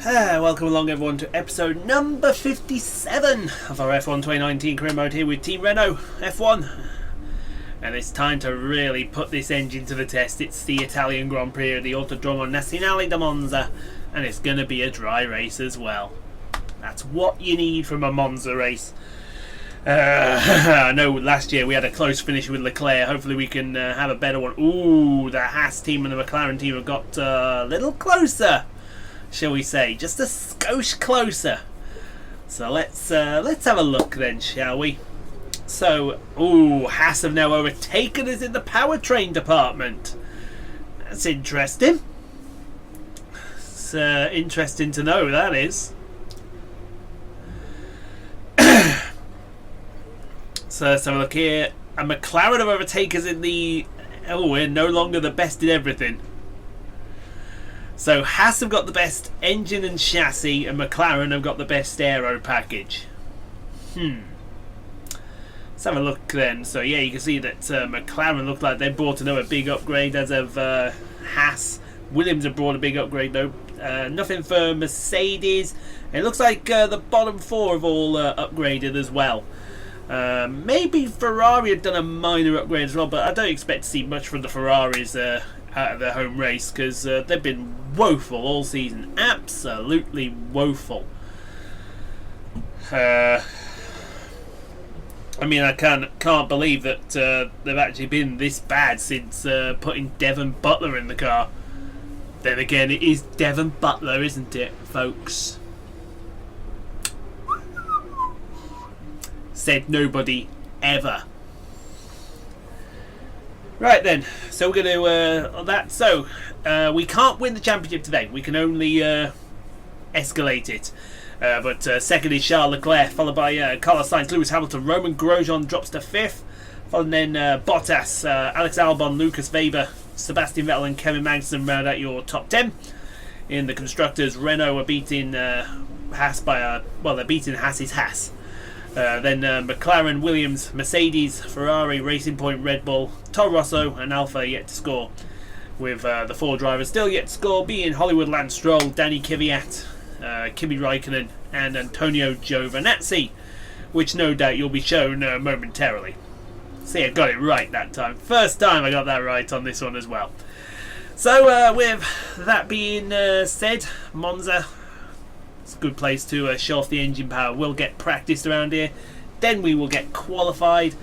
Welcome along everyone to episode number 57 of our F1 2019 career mode here with Team Renault F1. And it's time to really put this engine to the test. It's the Italian Grand Prix, the Autodromo Nazionale Monza, and it's going to be a dry race as well. That's what you need from a Monza race. I know last year we had a close finish with LeClerc. Hopefully we can have a better one. Ooh, the Haas team and the McLaren team have got a little closer, shall we say, just a skosh closer. So let's have a look then, shall we? So, Haas have now overtaken us in the powertrain department. That's interesting. It's interesting to know, that is. So let's have a look here. And McLaren have overtaken us in the... we're no longer the best in everything. So Haas have got the best engine and chassis, and McLaren have got the best aero package. Let's have a look then. So yeah, you can see that McLaren look like they brought another big upgrade, as of Haas. Williams have brought a big upgrade though. Nothing for Mercedes. It looks like the bottom four have all upgraded as well. Maybe Ferrari have done a minor upgrade as well, but I don't expect to see much from the Ferraris out of their home race, because they've been woeful all season. Absolutely woeful. I mean, I can't believe that they've actually been this bad since putting Devon Butler in the car. Then again, it is Devon Butler, isn't it, folks? Said nobody ever. Right then, so we're going to that. So we can't win the championship today. We can only escalate it. But second is Charles Leclerc, followed by Carlos Sainz, Lewis Hamilton. Roman Grosjean drops to fifth. Followed then Bottas, Alex Albon, Lucas Weber, Sebastian Vettel and Kevin Magnussen round out your top 10. In the constructors, Renault are beating Haas by they're beating Haas's Haas. Then McLaren, Williams, Mercedes, Ferrari, Racing Point, Red Bull, Toro Rosso and Alfa yet to score, with the four drivers still yet to score being Hollywood Lance Stroll, Danny Kvyat, Kimi Raikkonen and Antonio Giovinazzi, which no doubt you'll be shown momentarily. See, I got it right that time. First time I got that right on this one as well. So with that being said, Monza, it's a good place to show off the engine power. We'll get practiced around here, then we will get qualified,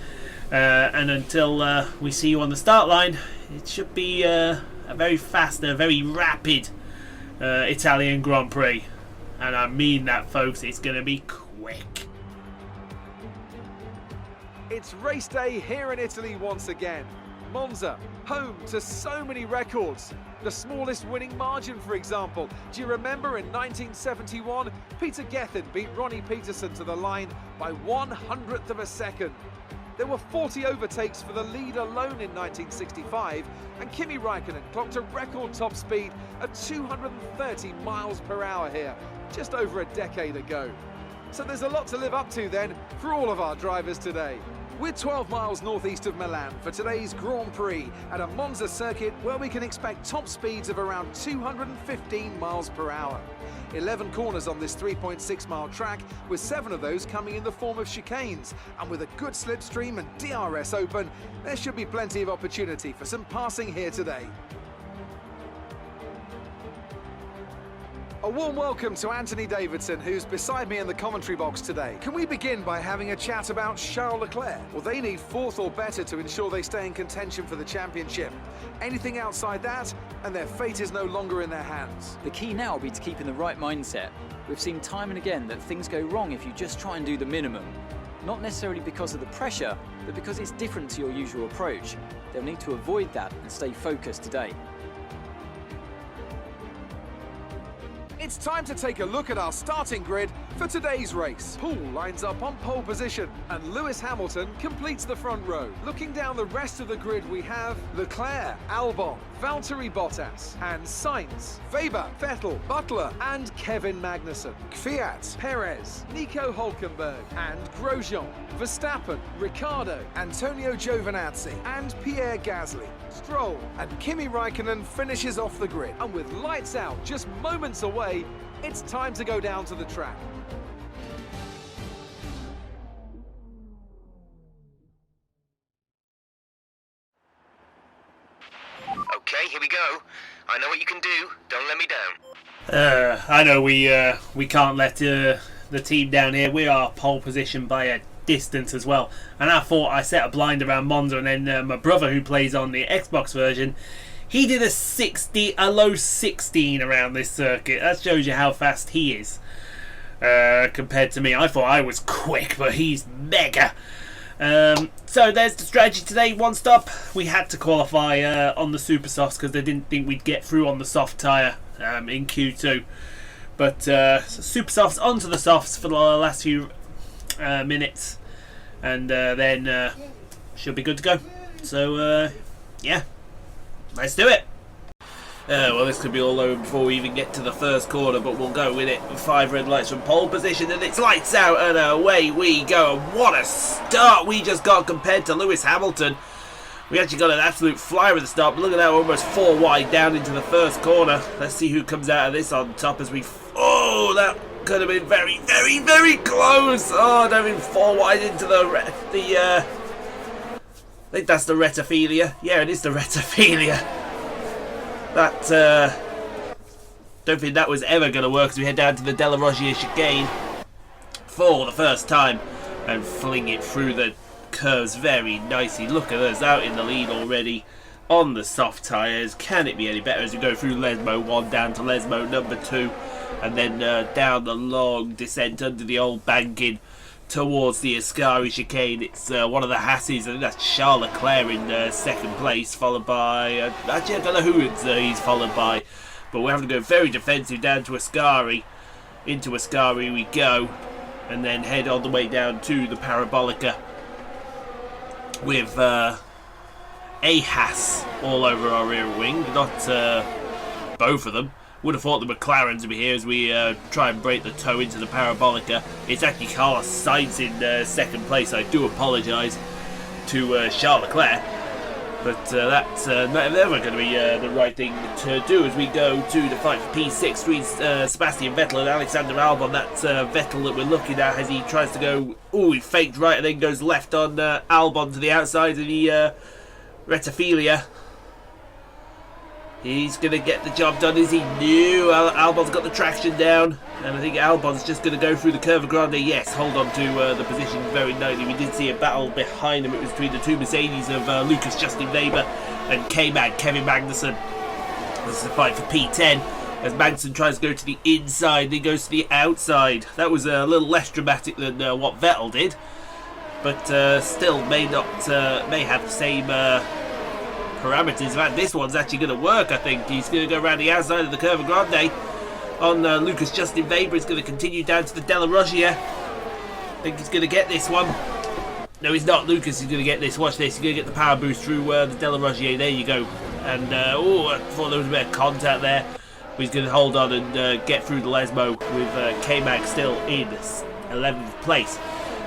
and until we see you on the start line, it should be a very fast and a very rapid Italian Grand Prix. And I mean that, folks, it's going to be quick. It's race day here in Italy once again. Monza, home to so many records. The smallest winning margin, for example. Do you remember in 1971, Peter Gethin beat Ronnie Peterson to the line by 1/100th of a second. There were 40 overtakes for the lead alone in 1965, and Kimi Raikkonen clocked a record top speed of 230 miles per hour here, just over a decade ago. So there's a lot to live up to then for all of our drivers today. We're 12 miles northeast of Milan for today's Grand Prix at a Monza circuit where we can expect top speeds of around 215 miles per hour. 11 corners on this 3.6 mile track, with 7 of those coming in the form of chicanes. And with a good slipstream and DRS open, there should be plenty of opportunity for some passing here today. A warm welcome to Anthony Davidson, who's beside me in the commentary box today. Can we begin by having a chat about Charles Leclerc? Well, they need 4th or better to ensure they stay in contention for the championship. Anything outside that, and their fate is no longer in their hands. The key now will be to keep in the right mindset. We've seen time and again that things go wrong if you just try and do the minimum. Not necessarily because of the pressure, but because it's different to your usual approach. They'll need to avoid that and stay focused today. It's time to take a look at our starting grid for today's race. Paul lines up on pole position and Lewis Hamilton completes the front row. Looking down the rest of the grid, we have Leclerc, Albon, Valtteri Bottas and Sainz, Weber, Vettel, Butler and Kevin Magnussen, Kvyat, Perez, Nico Hülkenberg and Grosjean, Verstappen, Ricciardo, Antonio Giovinazzi and Pierre Gasly. Stroll and Kimi Raikkonen finishes off the grid, and with lights out just moments away, It's time to go down to the track. Okay, here we go. I know what you can do. Don't let me down. I know we can't let the team down here. We are pole position by a distance as well. And I thought I set a blind around Monza, and then my brother, who plays on the Xbox version, he did a low 16 around this circuit. That shows you how fast he is compared to me. I thought I was quick, but he's mega. So there's the strategy today. One stop. We had to qualify on the super softs because they didn't think we'd get through on the soft tyre in Q2. But super softs onto the softs for the last few minutes, and then should be good to go. So yeah, let's do it. Well, this could be all over before we even get to the first corner, but we'll go with it. 5 red lights from pole position, and it's lights out, and away we go. And what a start we just got compared to Lewis Hamilton. We actually got an absolute flyer at the start, but look at that, we're almost 4 wide down into the first corner. Let's see who comes out of this on top as we... Oh, that could have been very, very, very close. Oh, don't mean 4 wide into the I think that's the retophilia. Yeah, it is the retophilia. That, don't think that was ever going to work as we head down to the Della Roggia chicane for the first time and fling it through the curves very nicely. Look at us out in the lead already on the soft tyres. Can it be any better as we go through Lesmo 1 down to Lesmo number 2 and then down the long descent under the old banking towards the Ascari chicane. It's one of the Hasses. I think that's Charles Leclerc in second place, followed by actually I don't know who he's followed by, but we're having to go very defensive down to Ascari. Into Ascari we go, and then head all the way down to the Parabolica with a Haas all over our rear wing. Not both of them. Would have thought the McLarens would be here as we try and break the toe into the Parabolica. It's actually Carlos Sainz in second place. I do apologise to Charles Leclerc, but that's never going to be the right thing to do as we go to the fight for P6 between Sebastian Vettel and Alexander Albon. That's Vettel that we're looking at as he tries to go... Oh, he faked right and then goes left on Albon to the outside of the retophilia. He's going to get the job done, is he? No, Albon's got the traction down, and I think Albon's just going to go through the Curva Grande. Yes, hold on to the position very nicely. We did see a battle behind him. It was between the two Mercedes of Lucas Justin Weber and K-Mag, Kevin Magnussen. This is a fight for P10 as Magnussen tries to go to the inside, then goes to the outside. That was a little less dramatic than what Vettel did, but still may have the same... parameters. In fact, this one's actually going to work. I think he's going to go around the outside of the Curva Grande on Lucas Justin Weber. He's going to continue down to the Della Roggia. I think he's going to get this one. No, he's not. Lucas is going to get this. Watch this. He's going to get the power boost through the Della Roggia. There you go. And I thought there was a bit of contact there. But he's going to hold on and get through the Lesmo with K-Mag still in 11th place.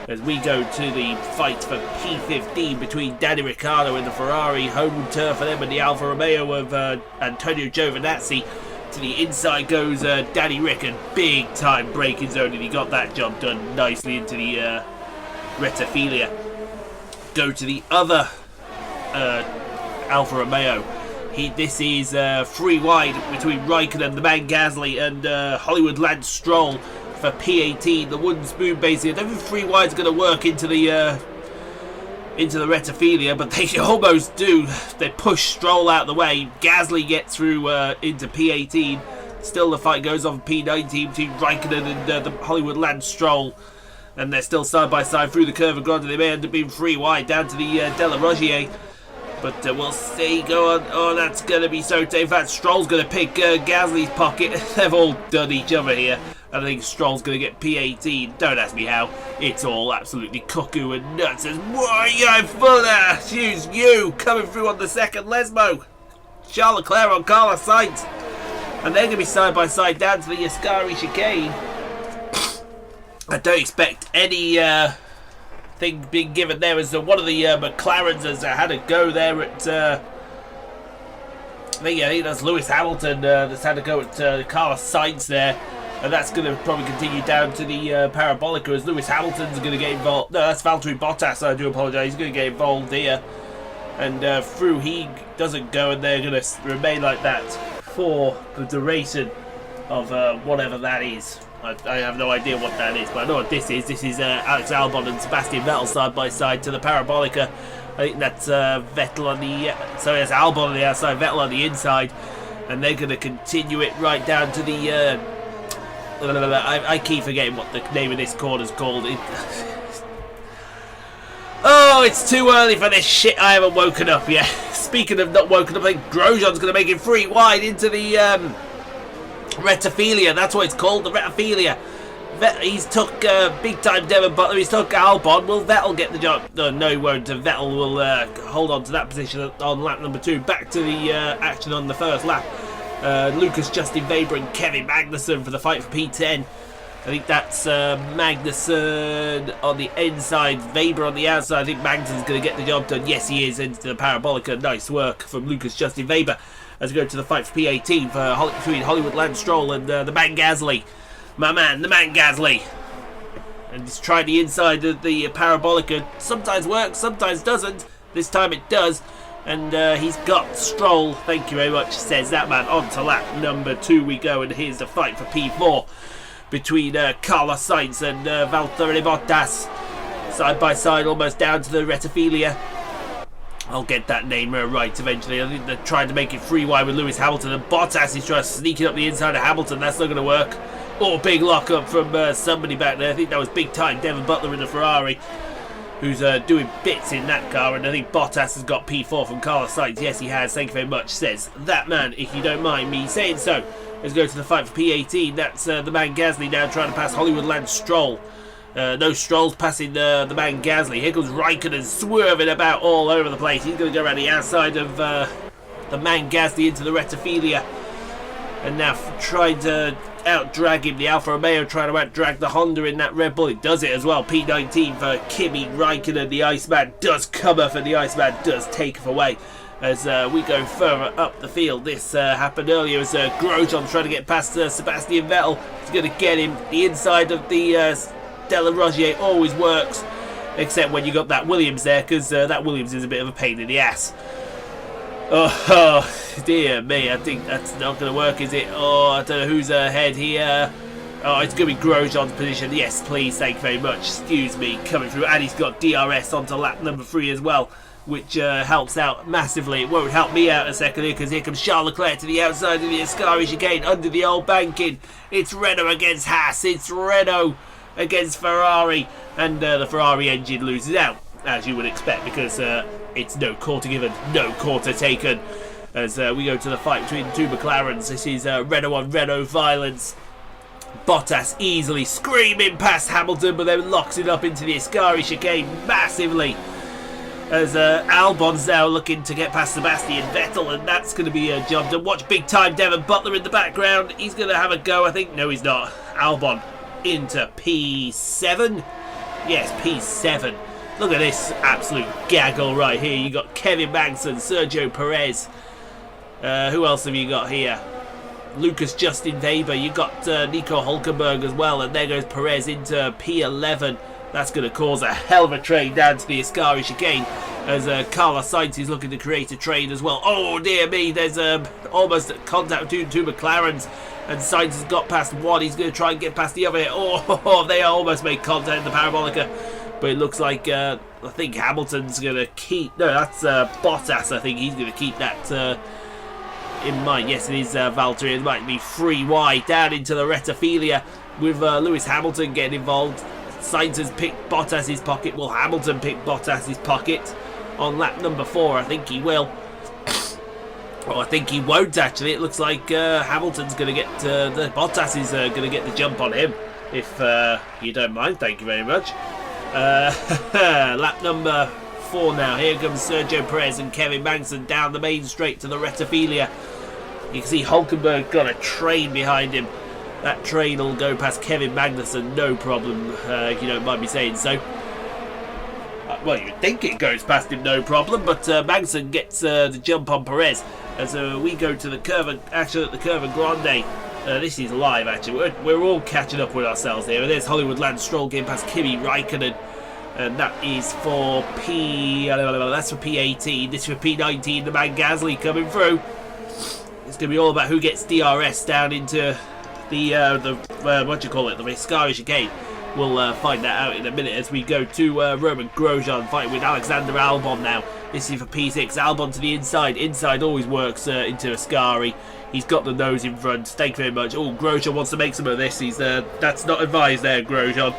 As we go to the fight for P15 between Danny Ricciardo and the Ferrari, home turf for them, and the Alfa Romeo of Antonio Giovinazzi. To the inside goes Danny Rick, and big time braking zone, and he got that job done nicely into the retophilia. Go to the other Alfa Romeo. This is 3 wide between Raikkonen, the man Gasly, and Hollywood Lance Stroll. For P18, the wooden spoon basically. I don't think 3 wide is going to work into the retophilia, but they almost do. They push Stroll out of the way. Gasly gets through into P18. Still the fight goes on P19 between Raikkonen and the Hollywood Lance Stroll, and they're still side by side through the Curva Grande. They may end up being 3 wide down to the Della Roggia, but we'll see. Go on. Oh, that's going to be so tough. In fact, Stroll's going to pick Gasly's pocket. They've all done each other here. I think Stroll's going to get P18. Don't ask me how. It's all absolutely cuckoo and nuts. As why you fuller? Choose you coming through on the second Lesmo. Charles Leclerc on Carlos Sainz. And they're going to be side by side down to the Ascari chicane. I don't expect any thing being given there as one of the McLarens has had a go there at... I think that's Lewis Hamilton that's had a go at Carlos Sainz there. And that's going to probably continue down to the Parabolica as Lewis Hamilton's going to get involved. No, that's Valtteri Bottas, I do apologise. He's going to get involved here. And through he doesn't go, and they're going to remain like that for the duration of whatever that is. I have no idea what that is, but I know what this is. This is Alex Albon and Sebastian Vettel side by side to the Parabolica. I think that's Vettel on the... sorry, that's Albon on the outside, Vettel on the inside. And they're going to continue it right down to the... I keep forgetting what the name of this corner's called. Oh, it's too early for this shit. I haven't woken up yet. Speaking of not woken up, I think Grosjean's going to make it 3 wide into the Retophilia. That's what it's called, the Retophilia. He's took big time Devon Butler. He's took Albon. Will Vettel get the job? No, he won't. Vettel will hold on to that position on lap number 2. Back to the action on the first lap. Lucas, Justin Weber and Kevin Magnussen for the fight for P10. I think that's Magnussen on the inside, Weber on the outside. I think Magnussen's going to get the job done. Yes, he is, into the Parabolica. Nice work from Lucas, Justin Weber as we go to the fight for P18 between Hollywood Lance Stroll and the man Gasly. My man, the man Gasly. And he's tried the inside of the Parabolica. Sometimes works, sometimes doesn't. This time it does. And he's got Stroll, thank you very much, says that man. On to lap number 2 we go, and here's the fight for P4 between Carlos Sainz and Valtteri Bottas. Side by side, almost down to the Retophilia. I'll get that name right eventually. I think they're trying to make it 3 wide with Lewis Hamilton, and Bottas is trying to sneak it up the inside of Hamilton. That's not going to work. Oh, big lock up from somebody back there. I think that was big time Devon Butler in the Ferrari, who's doing bits in that car. And I think Bottas has got P4 from Carlos Sainz. Yes, he has. Thank you very much, says that man, if you don't mind me saying so. Let's go to the fight for P18. That's the man Gasly now trying to pass Hollywood Lance Stroll. No, Stroll's passing the man Gasly. Here comes Raikkonen swerving about all over the place. He's going to go around the outside of the man Gasly into the Retophilia. And now trying to out-drag him. The Alfa Romeo trying to out-drag the Honda in that Red Bull. It does it as well. P19 for Kimi Raikkonen. The Iceman does come off, and the Iceman does take it away. As we go further up the field. This happened earlier as Grosjean trying to get past Sebastian Vettel. He's going to get him. The inside of the Stella Rogier always works, except when you got that Williams there, because that Williams is a bit of a pain in the ass. Oh dear me, I think that's not going to work, is it? Oh, I don't know who's ahead here. Oh, it's going to be Grosjean's position. Yes, please, thank you very much. Excuse me, coming through. And he's got DRS onto lap number 3 as well, which helps out massively. It won't help me out a second here, because here comes Charles Leclerc to the outside of the Ascari chicane under the old banking. It's Renault against Haas. It's Renault against Ferrari. And the Ferrari engine loses out, as you would expect, because it's no quarter given, no quarter taken. As we go to the fight between 2 McLarens. This is Renault on Renault violence. Bottas easily screaming past Hamilton, but then locks it up into the Ascari chicane massively. As Albon's now looking to get past Sebastian Vettel, and that's going to be a job to watch. Big time Devon Butler in the background. He's going to have a go, I think. No, he's not. Albon into P7. Yes, P7. Look at this absolute gaggle right here. You got Kevin Magnussen, Sergio Perez. Who else have you got here? Lucas Justin Weber. You got Nico Hulkenberg as well, and there goes Perez into P11. That's going to cause a hell of a train down to the Ascari chicane, as Carlos Sainz is looking to create a train as well. Oh dear me, there's almost contact between 2 McLarens, and Sainz has got past one. He's going to try and get past the other here. Oh, they almost made contact in the Parabolica, but it looks like I think Hamilton's going to keep... No, that's Bottas. I think he's going to keep that in mind. Yes, it is Valtteri. It might be 3 wide down into the Retophilia with Lewis Hamilton getting involved. Sainz has picked Bottas's pocket. Will Hamilton pick Bottas's pocket on lap number 4? I think he will. Oh, I think he won't actually. It looks like Hamilton's going to get Bottas is going to get the jump on him, if you don't mind. Thank you very much. Lap number 4 now. Here comes Sergio Perez and Kevin Magnussen down the main straight to the Retophilia. You can see Hulkenberg got a train behind him. That train will go past Kevin Magnussen, no problem, if you don't mind me saying so. Well, you'd think it goes past him, no problem, but Magnussen gets the jump on Perez. As we go to the curve, actually at the Curva Grande, This is live, actually. We're all catching up with ourselves here. And there's Hollywood Lance Stroll getting past Kimi Raikkonen. And that is for that's for P18. This is for P19. The man Gasly coming through. It's going to be all about who gets DRS down into the what do you call it? The Viscari chicane. We'll find that out in a minute as we go to Roman Grosjean fighting with Alexander Albon now. This is for P6. Albon to the inside. Inside always works into Ascari. He's got the nose in front. Thank you very much. Oh, Grosjean wants to make some of this. He's that's not advised there, Grosjean.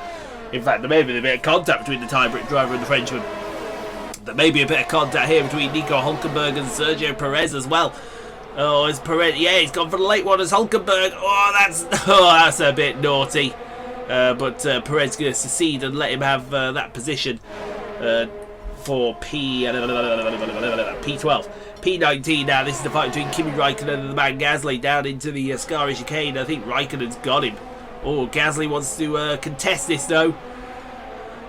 In fact, there may be a bit of contact between the tie-break driver and the Frenchman. There may be a bit of contact here between Nico Hülkenberg and Sergio Perez as well. Oh, it's Perez. Yeah, he's gone for the late one as Hülkenberg. Oh, that's a bit naughty. But Perez going to secede and let him have that position for P12. P19 now. This is the fight between Kimi Raikkonen and the man Gasly down into the Ascari chicane. I think Raikkonen's got him. Oh, Gasly wants to contest this though.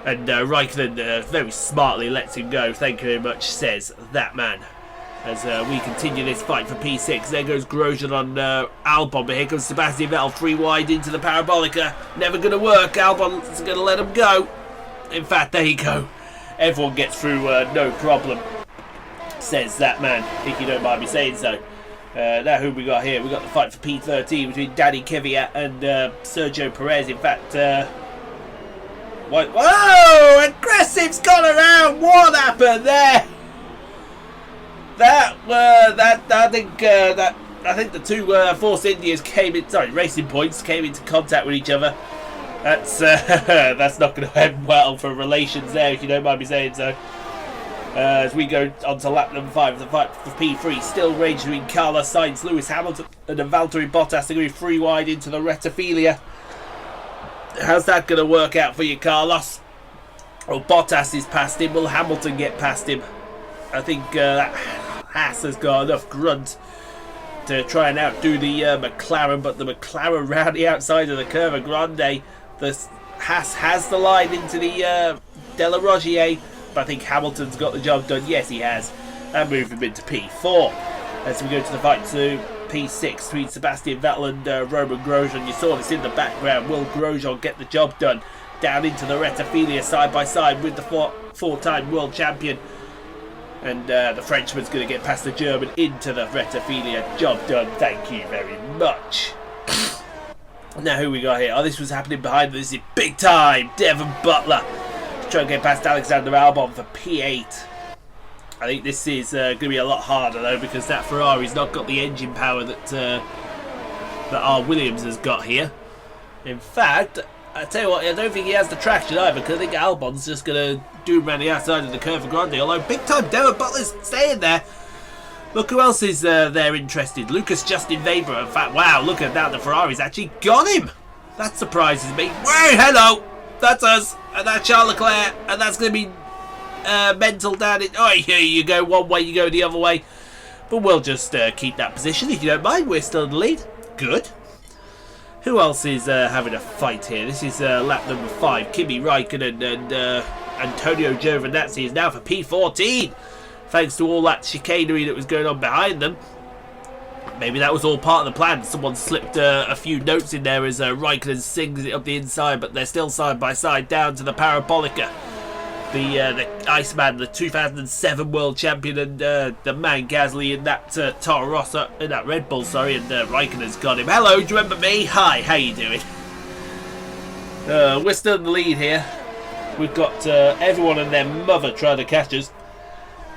And Raikkonen very smartly lets him go. Thank you very much, says that man. As we continue this fight for P6. There goes Grosjean on Albon, but here comes Sebastian Vettel 3 wide into the Parabolica. Never going to work. Albon's going to let him go. In fact, there you go. Everyone gets through no problem, says that man, if you don't mind me saying so. Now who we got here? We got the fight for P13 between Danny Kvyat and Sergio Perez. In fact, whoa! Aggressive's gone around. What happened there? I think the two Force Indias Racing Points came into contact with each other. That's not going to end well for relations there, if you don't mind me saying so. As we go on to lap number 5, the fight for P3, still raging between Carlos Sainz, Lewis Hamilton, and Valtteri Bottas. They're going to be 3 wide into the Rettifilia. How's that going to work out for you, Carlos? Well, Bottas is past him. Will Hamilton get past him? I think that Haas has got enough grunt to try and outdo the McLaren, but the McLaren round the outside of the Curva Grande. The Haas has the line into the Della Rogier, but I think Hamilton's got the job done. Yes, he has. And move him into P4. As we go to the fight to P6 between Sebastian Vettel and Roman Grosjean. You saw this in the background. Will Grosjean get the job done? Down into the Rettifilia side by side with the four-time world champion. And the Frenchman's going to get past the German into the Rettifilia. Job done. Thank you very much. Now who we got here? Oh, this was happening behind them. This is big time. Devon Butler trying to get past Alexander Albon for P8. I think this is going to be a lot harder though, because that Ferrari's not got the engine power that our Williams has got here. In fact, I tell you what, I don't think he has the traction either, because I think Albon's just going to do him around the outside of the Curva Grande. Although big time Devon Butler's staying there. Look who else is there interested. Lucas Justin Weber. In fact, wow, look at that. The Ferrari's actually got him. That surprises me. Wait, hello. That's us. And that's Charles Leclerc. And that's going to be mental down in. Oh, here you go. One way, you go the other way. But we'll just keep that position if you don't mind. We're still in the lead. Good. Who else is having a fight here? This is lap number 5. Kimi Raikkonen and Antonio Giovinazzi is now for P14. Thanks to all that chicanery that was going on behind them. Maybe that was all part of the plan. Someone slipped a few notes in there as Raikkonen sings it up the inside, but they're still side by side down to the Parabolica. The Iceman, the 2007 world champion, and the man Gasly in that Toro Rosso, in that Red Bull, sorry, and Raikkonen's got him. Hello, do you remember me? Hi, how you doing? We're still in the lead here. We've got everyone and their mother trying to catch us.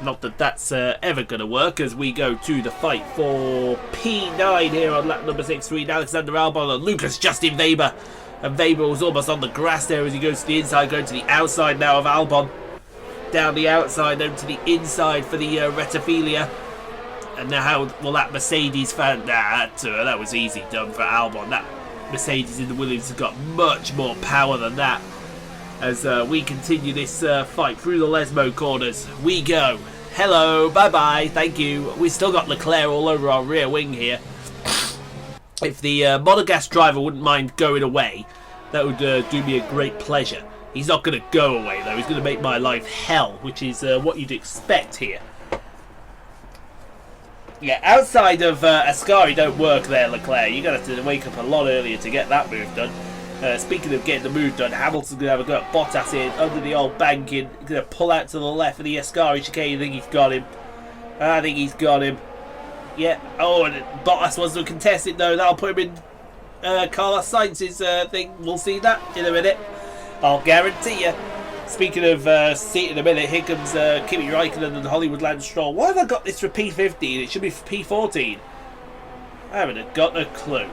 Not that that's ever going to work, as we go to the fight for P9 here on lap number 6 between Alexander Albon and Lucas Justin Weber. And Weber was almost on the grass there as he goes to the inside, going to the outside now of Albon. Down the outside, then to the inside for the Rettifilia. And now how will that Mercedes fan... that was easy done for Albon. That Mercedes in the Williams has got much more power than that. As we continue this fight through the Lesmo corners. We go. Hello, bye-bye, thank you. We've still got Leclerc all over our rear wing here. If the Monegasque driver wouldn't mind going away, that would do me a great pleasure. He's not going to go away, though. He's going to make my life hell, which is what you'd expect here. Yeah, outside of Ascari don't work there, Leclerc. You're going to have to wake up a lot earlier to get that move done. Speaking of getting the move done, Hamilton's going to have a go at Bottas in under the old banking. Going to pull out to the left of the Ascari chicane. I think he's got him. I think he's got him. Yeah. Oh, and Bottas wants to contest it though. That'll put him in Carlos Sainz's thing. We'll see that in a minute. I'll guarantee you. Speaking of see it in a minute, here comes Kimi Räikkönen and Hollywood Lance Stroll. Why have I got this for P15? It should be for P14. I haven't got a clue.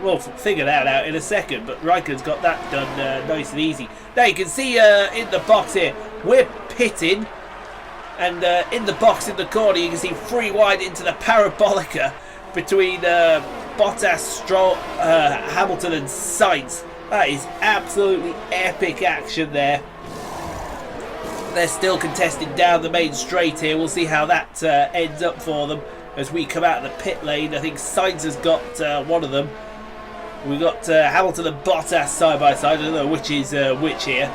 We'll figure that out in a second, but Räikkönen's got that done nice and easy. Now you can see in the box here, we're pitting, and in the box in the corner you can see 3 wide into the parabolica between Bottas, Stroll, Hamilton and Sainz. That is absolutely epic action there. They're still contesting down the main straight here. We'll see how that ends up for them as we come out of the pit lane. I think Sainz has got one of them. We've got Hamilton and Bottas side by side. I don't know which is which here.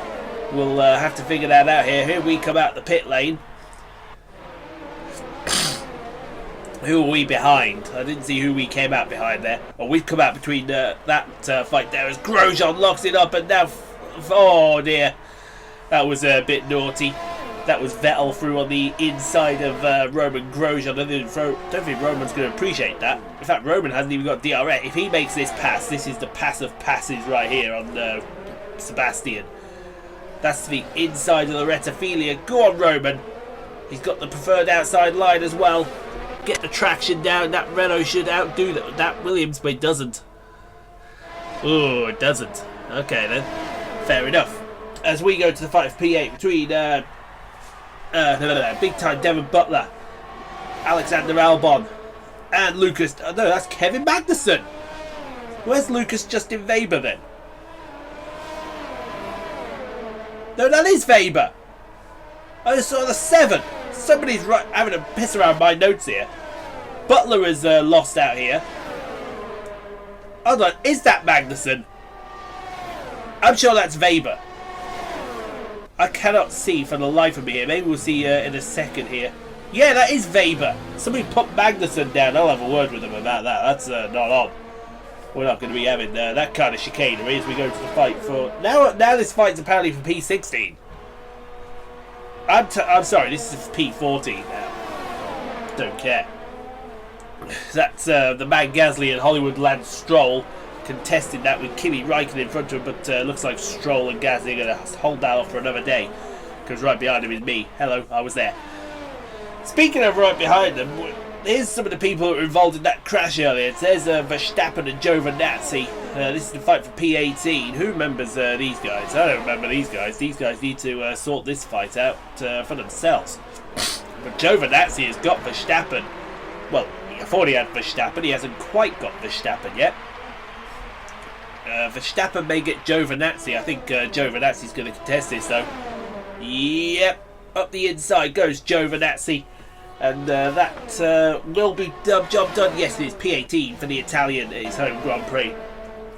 We'll have to figure that out here. Here we come out the pit lane. Who are we behind? I didn't see who we came out behind there. Oh, we've come out between that fight there as Grosjean locks it up, and now... oh dear. That was a bit naughty. That was Vettel through on the inside of Roman Grosjean. I don't think Roman's going to appreciate that. In fact, Roman hasn't even got DRS. If he makes this pass, this is the pass of passes right here on Sebastian. That's the inside of the Rettifilia. Go on, Roman. He's got the preferred outside line as well. Get the traction down. That Renault should outdo that Williams, but it doesn't. Oh, it doesn't. Okay then. Fair enough. As we go to the fight of P8 between big time Devon Butler, Alexander Albon, and Lucas. No, that's Kevin Magnussen. Where's Lucas Justin Weber then? No, that is Weber. I just saw the 7. Somebody's having a piss around my notes here. Butler is lost out here. Hold on, is that Magnussen? I'm sure that's Weber. I cannot see for the life of me here. Maybe we'll see in a second here. Yeah, that is Weber. Somebody put Magnussen down. I'll have a word with him about that. That's not on. We're not going to be having that kind of chicanery as we go to the fight for... Now this fight's apparently for P16. I'm sorry, this is P14 now. Don't care. That's the man Gasly and Hollywood Lance Stroll contesting that with Kimi Räikkönen in front of him, but looks like Stroll and Gasly are going to hold that off for another day, because right behind him is me. Hello, I was there. Speaking of right behind them, here's some of the people who were involved in that crash earlier. It says Verstappen and Giovinazzi. This is the fight for P18. Who remembers these guys? I don't remember these guys. These guys need to sort this fight out for themselves. But Giovinazzi has got Verstappen. Well, I thought he had Verstappen. He hasn't quite got Verstappen yet. Verstappen may get Giovinazzi. I think Giovinazzi's going to contest this though. Yep, up the inside goes Giovinazzi. And that will be job done. Yes, it is P18 for the Italian at his home Grand Prix.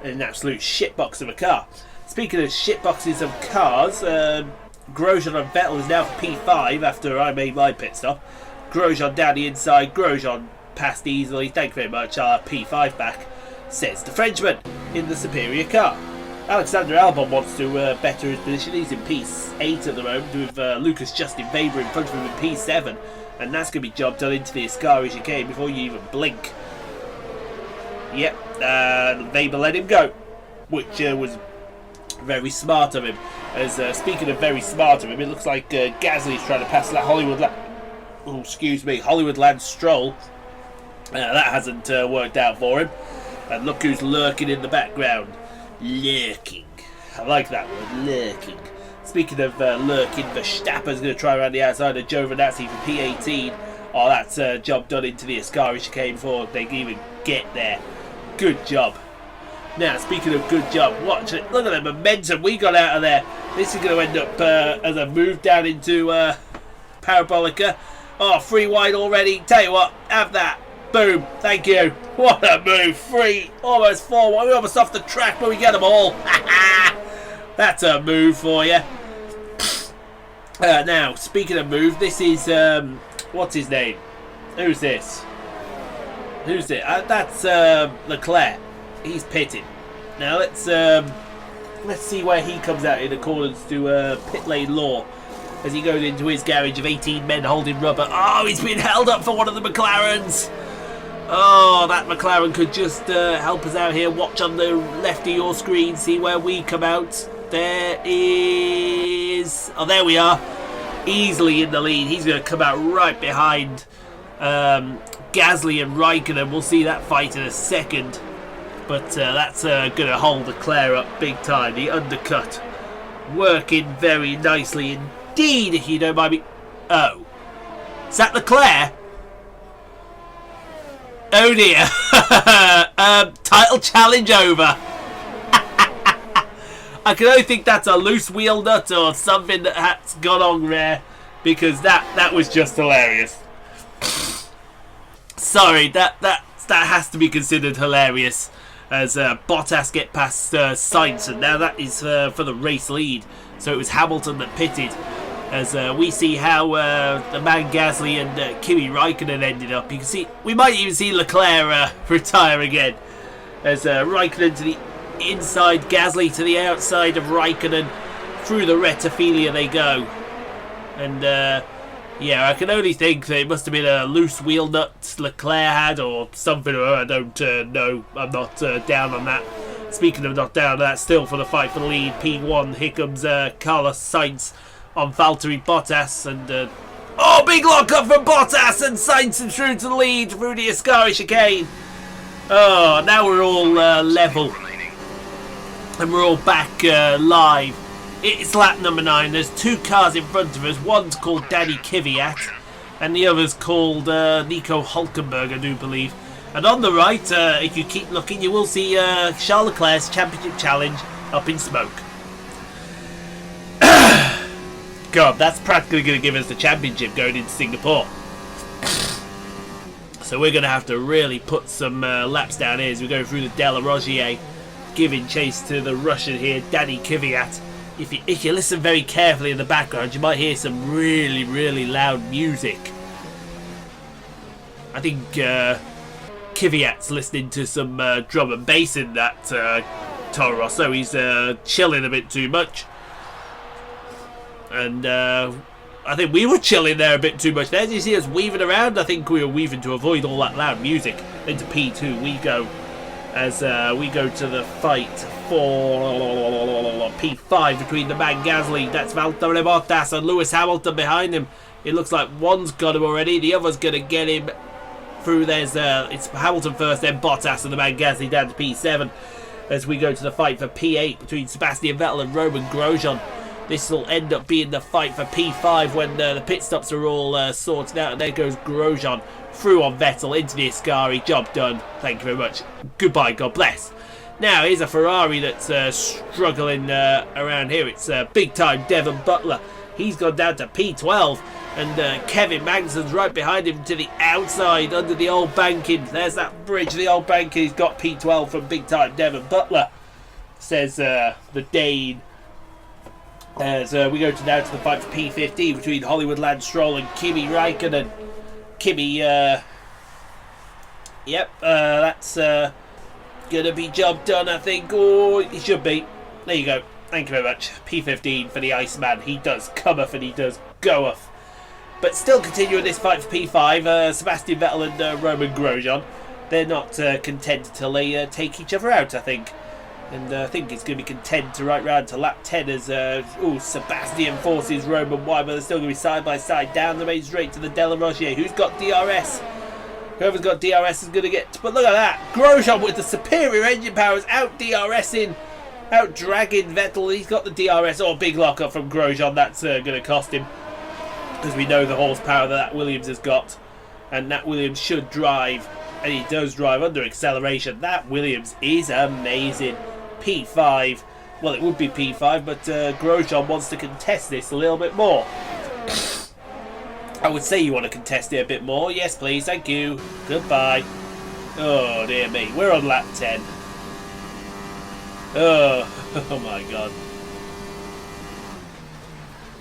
An absolute shitbox of a car. Speaking of shitboxes of cars, Grosjean and Vettel is now for P5 after I made my pit stop. Grosjean down the inside. Grosjean passed easily. Thank you very much. I'll have P5 back, says the Frenchman in the superior car. Alexander Albon wants to better his position. He's in P8 at the moment with Lucas Justin Weber in front of him in P7. And that's going to be job done into the Ascari chicane before you even blink. Yep, Weber let him go, which was very smart of him. As speaking of very smart of him, it looks like Gasly's trying to pass that Hollywood Lance Stroll. That hasn't worked out for him. And look who's lurking in the background. Lurking. I like that word, lurking. Speaking of lurking, Verstappen's going to try around the outside of Giovinazzi for P18. Oh, that's job done into the Ascari chicane before they can even get there. Good job. Now, speaking of good job, watch it. Look at the momentum we got out of there. This is going to end up as a move down into Parabolica. Oh, 3 wide already. Tell you what, have that. Boom. Thank you. What a move. 3, almost 4. We're almost off the track, but we get them all. That's a move for you. Now, speaking of move, this is, what's his name? Who's this? Who's it? That's LeClerc. He's pitting. Now let's see where he comes out in accordance to pit lane law as he goes into his garage of 18 men holding rubber. Oh, he's been held up for one of the McLarens. Oh, that McLaren could just help us out here. Watch on the left of your screen. See where we come out. There is... Oh, there we are. Easily in the lead. He's going to come out right behind Gasly and Raikkonen. We'll see that fight in a second. But that's going to hold Leclerc up big time. The undercut working very nicely indeed, if you don't mind me. Oh. Is that Leclerc? Oh dear. Title challenge over. I can only think that's a loose wheel nut or something that has gone on there, because that was just hilarious. Sorry, that has to be considered hilarious, as Bottas get past Sainz, and now that is for the race lead. So it was Hamilton that pitted, as we see how the man Gasly and Kimi Raikkonen ended up. You can see, we might even see Leclerc retire again, as Raikkonen to the inside, Gasly to the outside of Raikkonen. Through the Rettifilia they go. And yeah, I can only think that it must have been a loose wheel nut Leclerc had, or something, or I don't know. I'm not down on that. Speaking of not down on that, still for the fight for the lead, P1, here comes Carlos Sainz on Valtteri Bottas, and oh, big lock up for Bottas, and Sainz is through to the lead through the Ascari chicane. Oh, now we're all level, and we're all back live. It's lap number 9. There's 2 cars in front of us. One's called Danny Kvyat, and the other's called Nico Hulkenberg, I do believe. And on the right, if you keep looking, you will see Charles Leclerc's championship challenge up in smoke. God, that's practically going to give us the championship going into Singapore. So we're going to have to really put some laps down here as we go through the Della Roggier, giving chase to the Russian here, Danny Kvyat. If you listen very carefully in the background, you might hear some really, really loud music. I think Kvyat's listening to some drum and bass in that Toro Rosso. He's chilling a bit too much. And I think we were chilling there a bit too much. There, did you see us weaving around? I think we were weaving to avoid all that loud music. Into P2 we go, as we go to the fight for P5 between the man Gasly, that's Valtteri Bottas, and Lewis Hamilton behind him. It looks like one's got him already, the other's going to get him through. There's it's Hamilton first, then Bottas, and the man Gasly down to P7, as we go to the fight for P8 between Sebastian Vettel and Roman Grosjean. This will end up being the fight for P5 when the pit stops are all sorted out, and there goes Grosjean through on Vettel into the Ascari. Job done. Thank you very much. Goodbye. God bless. Now here's a Ferrari that's struggling around here. It's big time Devon Butler. He's gone down to P12, and Kevin Magnussen's right behind him to the outside under the old banking. There's that bridge, the old banking. He's got P12 from big time Devon Butler, says the Dane. As we go now to the fight for P15 between Hollywood Lance Stroll and Kimi Raikkonen. Kimi, yep, that's gonna be job done, I think. Oh, it should be. There you go. Thank you very much. P15 for the Iceman. He does cometh and he does goeth. But still continuing this fight for P5, Sebastian Vettel and Roman Grosjean. They're not content until they take each other out, I think. And I think it's going to be content to right round to lap 10 as Sebastian forces Roman wide, but they're still going to be side by side down the main straight to the Della Roggier. Who's got DRS? Whoever's got DRS is going to get... But look at that! Grosjean with the superior engine powers out DRSing, out dragging Vettel. He's got the DRS. Oh, big lockup from Grosjean. That's going to cost him, because we know the horsepower that Williams has got. And that Williams should drive, and he does drive under acceleration. That Williams is amazing. P5, well, it would be P5, but Grosjean wants to contest this a little bit more. I would say you want to contest it a bit more. Yes, please, thank you. Goodbye. Oh, dear me. We're on lap 10. Oh my God.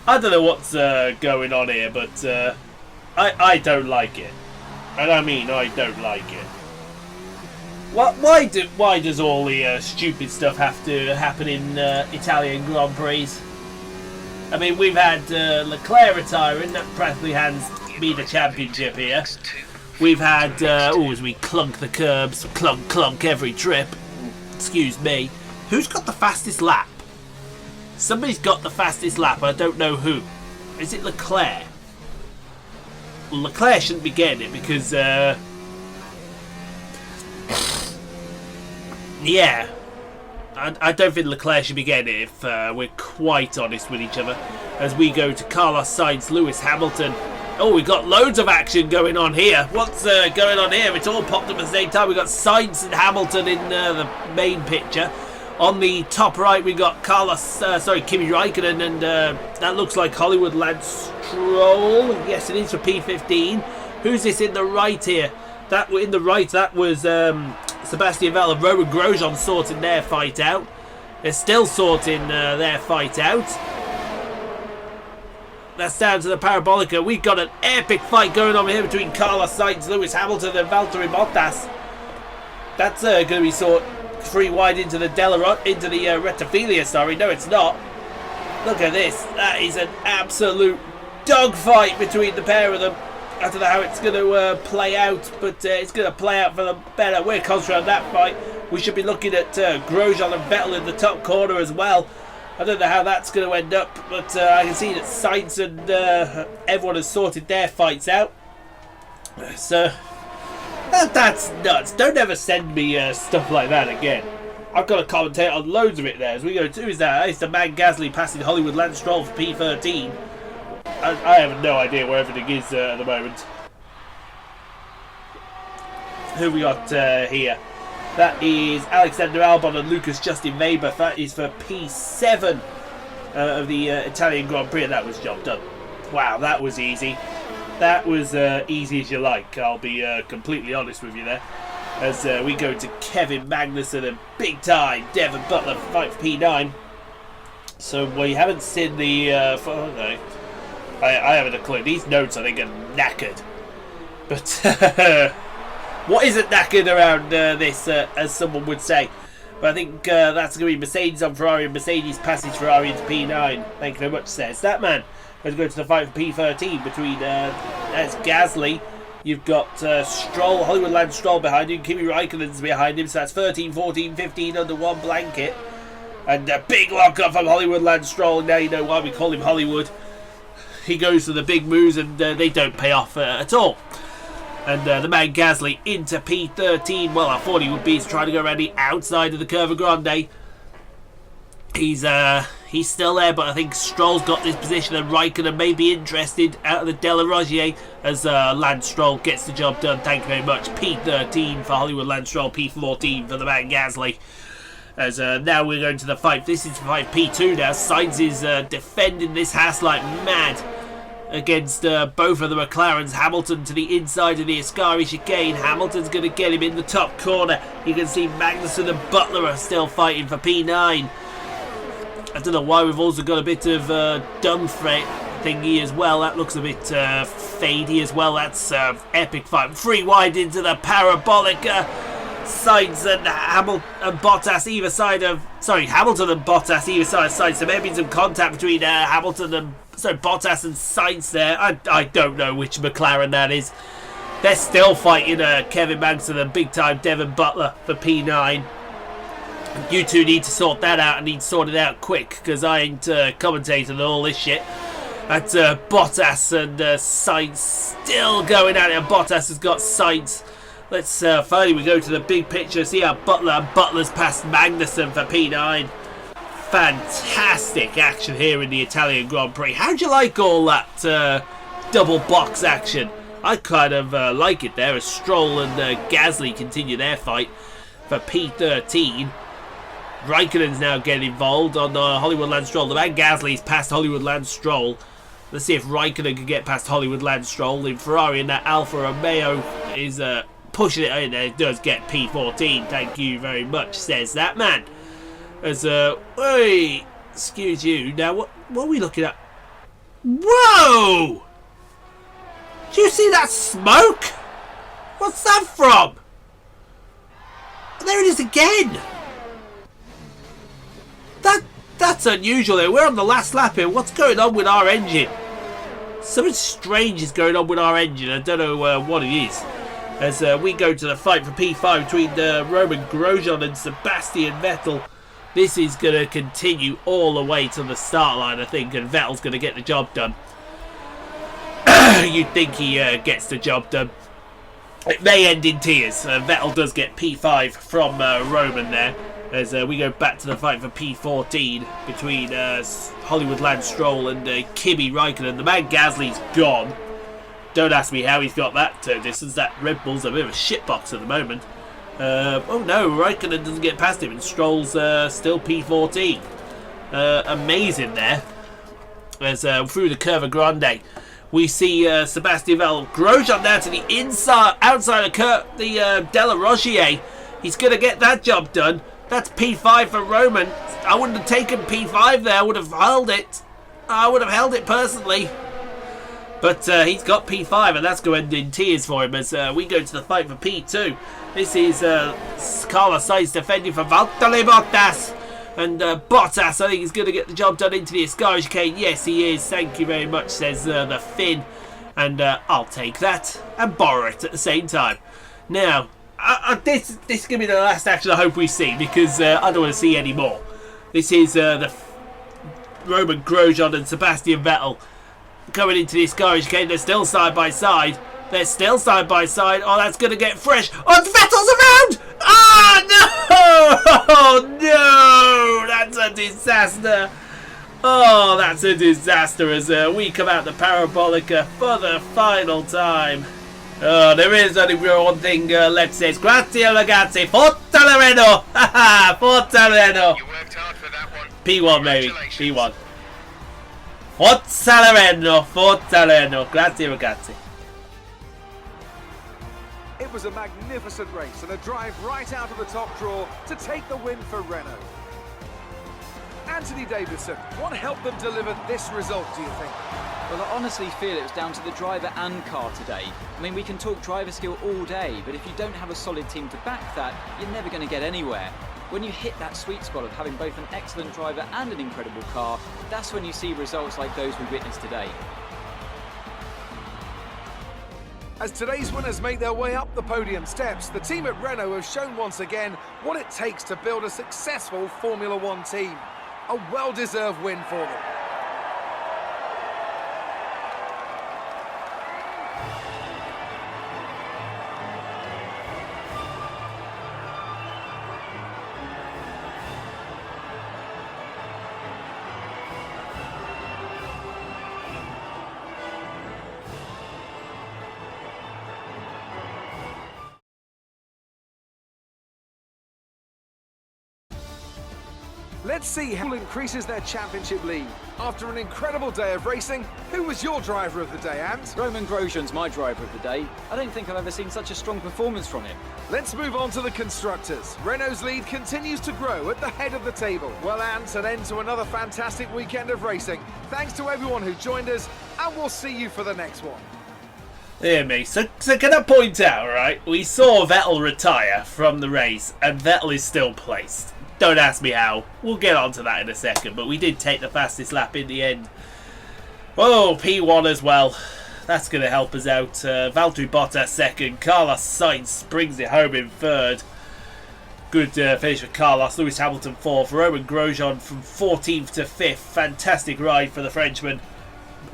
I don't know what's going on here, but I don't like it. And I mean, I don't like it. Why does all the stupid stuff have to happen in Italian Grand Prix? I mean, we've had LeClerc retiring, that practically hands me the championship here. We've had, as we clunk the curbs, clunk every trip. Excuse me. Who's got the fastest lap? Somebody's got the fastest lap, I don't know who. Is it LeClerc? Well, LeClerc shouldn't be getting it because, yeah, I don't think Leclerc should be getting it if we're quite honest with each other. As we go to Carlos Sainz, Lewis Hamilton. Oh, we've got loads of action going on here. What's going on here? It's all popped up at the same time. We've got Sainz and Hamilton in the main picture. On the top right, we've got Kimi Raikkonen, and that looks like Hollywood Lance Stroll. Yes, it is for P15. Who's this in the right here? That was Sebastian Vettel and Roman Grosjean sorting their fight out. They're still sorting their fight out. That's down to the Parabolica. We've got an epic fight going on here between Carlos Sainz, Lewis Hamilton and Valtteri Bottas. That's going to be free wide into the Rettifilia, sorry. No, it's not. Look at this. That is an absolute dogfight between the pair of them. I don't know how it's going to play out, but it's going to play out for the better. We're concentrating on that fight. We should be looking at Grosjean and Vettel in the top corner as well. I don't know how that's going to end up, but I can see that Sainz and everyone has sorted their fights out. So, that's nuts. Don't ever send me stuff like that again. I've got to commentate on loads of it there. As we go to, who's that? It's the man Gasly passing Hollywood Lance Stroll for P13. I have no idea where everything is at the moment. Who we got here? That is Alexander Albon and Lucas Justin Weber. That is for P7 of the Italian Grand Prix. And that was job done. Wow, that was easy. That was easy as you like. I'll be completely honest with you there. As we go to Kevin Magnussen and big time Devon Butler fight for P9. So we haven't seen the... no. I haven't a clue. These notes I think are knackered. But what isn't knackered around this, as someone would say? But I think that's going to be Mercedes on Ferrari, and Mercedes passes Ferrari into P9. Thank you very much, says that man. Let's go to the fight for P13 between that's Gasly. You've got Stroll, Hollywood Lance Stroll behind him. Kimi Raikkonen's behind him. So that's 13, 14, 15 under one blanket. And a big lock-up from Hollywood Lance Stroll. Now you know why we call him Hollywood. He goes for the big moves and they don't pay off at all. And the man Gasly into P13. Well, I thought he would be trying to go around the outside of the Curva Grande. He's still there, but I think Stroll's got this position and Raikkonen may be interested out of the Della Roggier as Lance Stroll gets the job done. Thank you very much. P13 for Hollywood Lance Stroll, P14 for the man Gasly. As now we're going to the fight. This is fight P2 now. Sainz is defending this Haas like mad against both of the McLarens. Hamilton to the inside of the Ascari chicane. Hamilton's going to get him in the top corner. You can see Magnussen and Butler are still fighting for P9. I don't know why we've also got a bit of Dumfries thingy as well. That looks a bit fadey as well. That's epic fight. Free wide into the Parabolica. Sainz and Bottas either side of... Sorry, Hamilton and Bottas either side of Sainz. So maybe some contact between Hamilton and... Sorry, Bottas and Sainz there. I don't know which McLaren that is. They're still fighting Kevin Magnussen and big time Devon Butler for P9. You two need to sort that out and need to sort it out quick because I ain't commentating on all this shit. That's Bottas and Sainz still going at it. And Bottas has got Sainz. Let's finally we go to the big picture. See how Butler's past Magnussen for P9. Fantastic action here in the Italian Grand Prix. How'd you like all that double box action? I kind of like it there as Stroll and Gasly continue their fight for P13. Raikkonen's now getting involved on Hollywood Lance Stroll. The man Gasly's past Hollywood Lance Stroll. Let's see if Raikkonen can get past Hollywood Lance Stroll. In Ferrari and that Alfa Romeo is pushing it in there. It does get P14. Thank you very much, says that man. As hey, excuse you. Now what are we looking at? Whoa! Do you see that smoke? What's that from? And there it is again! That's unusual here. We're on the last lap here. What's going on with our engine? Something strange is going on with our engine. I don't know what it is. As we go to the fight for P5 between Roman Grosjean and Sebastian Vettel. This is going to continue all the way to the start line, I think, and Vettel's going to get the job done. You'd think he gets the job done. It may end in tears. Vettel does get P5 from Roman there. As we go back to the fight for P14 between Hollywood Lance Stroll and Kimi Räikkönen. The man Gasly's gone. Don't ask me how he's got that distance. That Red Bull's a bit of a shitbox at the moment. Oh no, Räikkönen doesn't get past him and Stroll's still P14. Amazing there. As through the Curva Grande, we see Sebastian Vettel. Grosjean down to the outside of the Della Rogier. He's going to get that job done. That's P5 for Roman. I wouldn't have taken P5 there. I would have held it. I would have held it personally. But he's got P5 and that's going to end in tears for him as we go to the fight for P2. This is Carlos Sainz defending for Valtteri Bottas. And Bottas, I think he's going to get the job done into the Ascari chicane. Yes, he is. Thank you very much, says the Finn. And I'll take that and borrow it at the same time. Now, this is going to be the last action I hope we see, because I don't want to see any more. This is the Roman Grosjean and Sebastian Vettel coming into the Ascari chicane. They're still side by side. They're still side by side. Oh, that's going to get fresh. Oh, Vettel's around! Ah, no! Oh, no! That's a disaster. Oh, that's a disaster as we come out the Parabolica for the final time. Oh, there is only one thing left. Says, grazie ragazzi, forza Renault! Forza Renault! You worked hard for that one. P1, baby. P1. Forza Renault! Forza Renault! Grazie ragazzi. It was a magnificent race and a drive right out of the top draw to take the win for Renault. Anthony Davidson, what helped them deliver this result, do you think? Well, I honestly feel it was down to the driver and car today. I mean, we can talk driver skill all day, but if you don't have a solid team to back that, you're never going to get anywhere. When you hit that sweet spot of having both an excellent driver and an incredible car, that's when you see results like those we witnessed today. As today's winners make their way up the podium steps, the team at Renault have shown once again what it takes to build a successful Formula One team. A well-deserved win for them. Let's see who increases their championship lead. After an incredible day of racing, who was your driver of the day, Ant? Roman Grosjean's my driver of the day. I don't think I've ever seen such a strong performance from him. Let's move on to the constructors. Renault's lead continues to grow at the head of the table. Well, Ant, an end to another fantastic weekend of racing. Thanks to everyone who joined us, and we'll see you for the next one. Hear me. So can I point out, right? We saw Vettel retire from the race, and Vettel is still placed. Don't ask me how. We'll get on to that in a second, but we did take the fastest lap in the end. Oh, P1 as well. That's going to help us out. Valtteri Bottas second. Carlos Sainz brings it home in third. Good finish for Carlos. Lewis Hamilton fourth. Roman Grosjean from 14th to 5th. Fantastic ride for the Frenchman.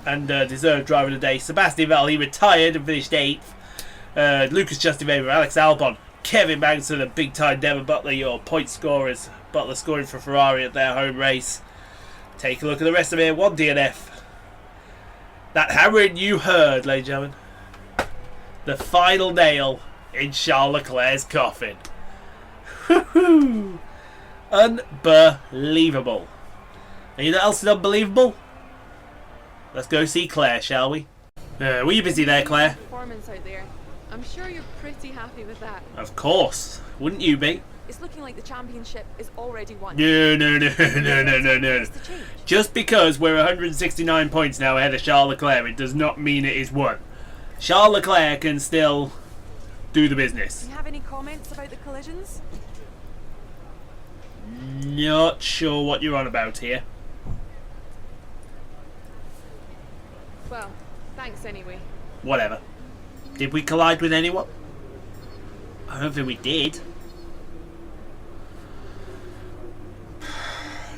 And deserved driver of the day. Sebastian Vettel, he retired and finished 8th. Lucas Justiveber, Alex Albon, Kevin Magnussen and big time Devon Butler, your point scorers. Butler scoring for Ferrari at their home race. Take a look at the rest of it. 1 DNF. That hammering you heard, ladies and gentlemen. The final nail in Charles Leclerc's coffin. Woohoo! Unbelievable. And you know what else is unbelievable? Let's go see Claire, shall we? Were you busy there, Claire? Performance out there. I'm sure you're pretty happy with that. Of course. Wouldn't you be? It's looking like the championship is already won. No. Just because we're 169 points now ahead of Charles Leclerc, it does not mean it is won. Charles Leclerc can still do the business. Do you have any comments about the collisions? Not sure what you're on about here. Well, thanks anyway. Whatever. Did we collide with anyone? I don't think we did.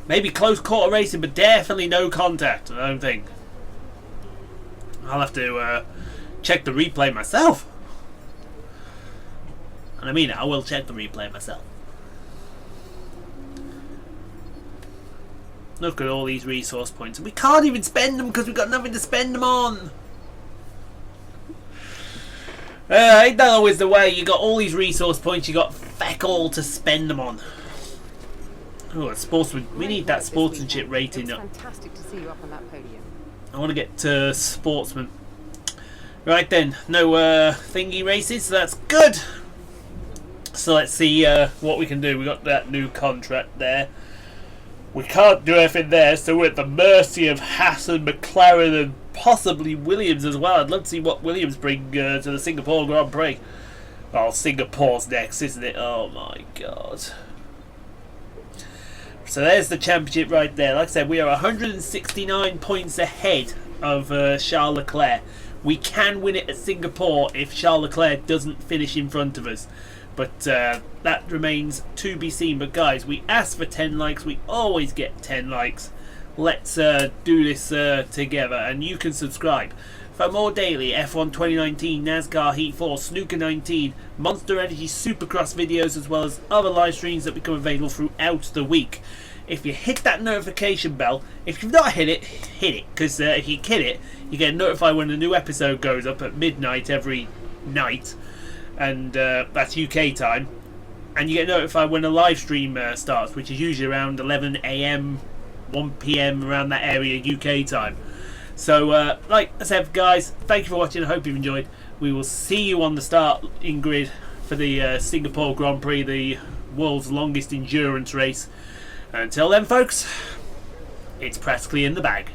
Maybe close quarter racing, but definitely no contact, I don't think. I'll have to check the replay myself. And I mean, I will check the replay myself. Look at all these resource points. We can't even spend them because we've got nothing to spend them on. Ain't that always the way? You got all these resource points, you got feck all to spend them on. Oh, a sportsman. We need that sportsmanship rating up. Fantastic to see you up on that podium. I want to get to sportsman. Right then, no thingy races, so that's good. So let's see what we can do. We got that new contract there. We can't do anything there, so we're at the mercy of Haas and McLaren and possibly Williams as well. I'd love to see what Williams bring to the Singapore Grand Prix. Well, Singapore's next, isn't it? Oh my god. So there's the championship right there. Like I said, we are 169 points ahead of Charles Leclerc. We can win it at Singapore if Charles Leclerc doesn't finish in front of us. But that remains to be seen. But guys, we asked for 10 likes. We always get 10 likes. Let's do this together. And you can subscribe for more daily F1 2019, NASCAR Heat 4, Snooker 19, Monster Energy Supercross videos, as well as other live streams that become available throughout the week. If you hit that notification bell, if you've not hit it, hit it. Because if you hit it, you get notified when a new episode goes up at midnight every night. And that's UK time, and you get notified when a live stream starts, which is usually around 11 AM, 1 PM, around that area UK time. So like I said, guys, thank you for watching. I hope you've enjoyed. We will see you on the starting grid for the Singapore Grand Prix, the world's longest endurance race. Until then, folks, it's practically in the bag.